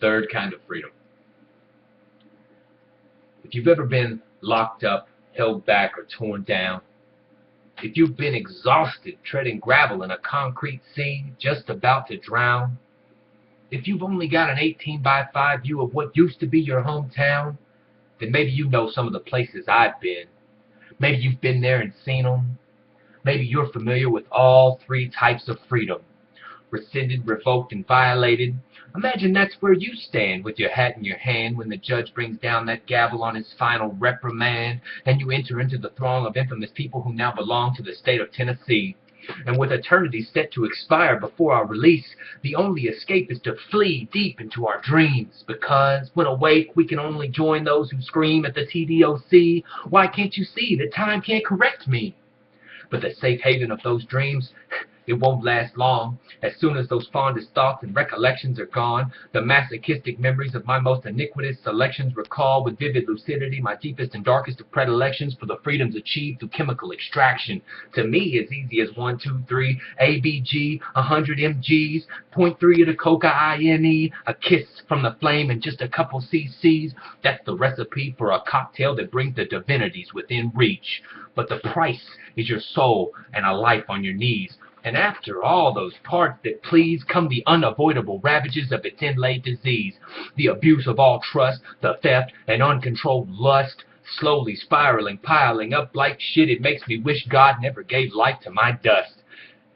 third kind of freedom. If you've ever been locked up, held back, or torn down, if you've been exhausted treading gravel in a concrete sea, just about to drown, if you've only got an 18 by 5 view of what used to be your hometown, then maybe you know some of the places I've been. Maybe you've been there and seen them. Maybe you're familiar with all three types of freedom: rescinded, revoked, and violated. Imagine that's where you stand with your hat in your hand when the judge brings down that gavel on his final reprimand, and you enter into the throng of infamous people who now belong to the state of Tennessee. And with eternity set to expire before our release, the only escape is to flee deep into our dreams, because when awake we can only join those who scream at the TDOC, "Why can't you see that time can't correct me?" But the safe haven of those dreams, it won't last long. As soon as those fondest thoughts and recollections are gone, the masochistic memories of my most iniquitous selections recall with vivid lucidity my deepest and darkest of predilections for the freedoms achieved through chemical extraction. To me, as easy as 1, 2, 3, ABG, 100 mgs, 0.3 of the cocaine, a kiss from the flame, and just a couple cc's. That's the recipe for a cocktail that brings the divinities within reach. But the price is your soul and a life on your knees. And after all those parts that please come the unavoidable ravages of its inlaid disease, the abuse of all trust, the theft and uncontrolled lust, slowly spiraling, piling up like shit. It makes me wish God never gave life to my dust.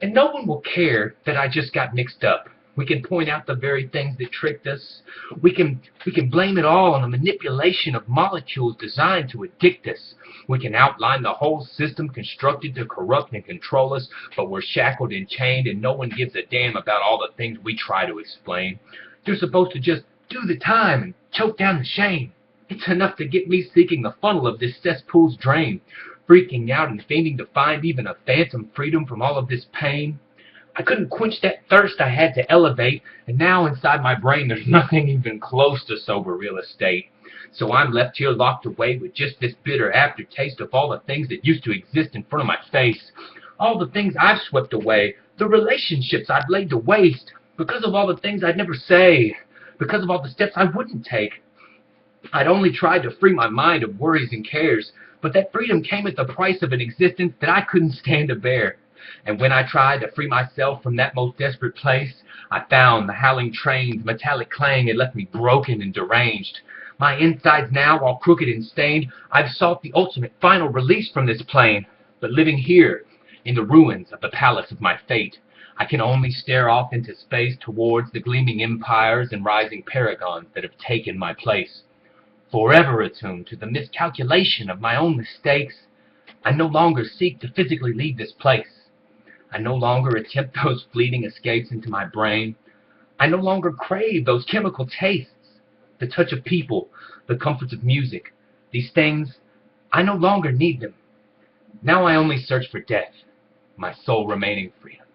And no one will care that I just got mixed up. We can point out the very things that tricked us. We can blame it all on the manipulation of molecules designed to addict us. We can outline the whole system constructed to corrupt and control us, but we're shackled and chained, and no one gives a damn about all the things we try to explain. You're supposed to just do the time and choke down the shame. It's enough to get me seeking the funnel of this cesspool's drain, freaking out and fiending to find even a phantom freedom from all of this pain. I couldn't quench that thirst I had to elevate, and now inside my brain there's nothing even close to sober real estate. So I'm left here locked away with just this bitter aftertaste of all the things that used to exist in front of my face. All the things I've swept away, the relationships I've laid to waste, because of all the things I'd never say, because of all the steps I wouldn't take. I'd only tried to free my mind of worries and cares, but that freedom came at the price of an existence that I couldn't stand to bear. And when I tried to free myself from that most desperate place, I found the howling train's metallic clang had left me broken and deranged. My insides now, all crooked and stained, I've sought the ultimate final release from this plane. But living here, in the ruins of the palace of my fate, I can only stare off into space towards the gleaming empires and rising paragons that have taken my place. Forever attuned to the miscalculation of my own mistakes, I no longer seek to physically leave this place. I no longer attempt those fleeting escapes into my brain. I no longer crave those chemical tastes, the touch of people, the comforts of music. These things, I no longer need them. Now I only search for death, my sole remaining freedom.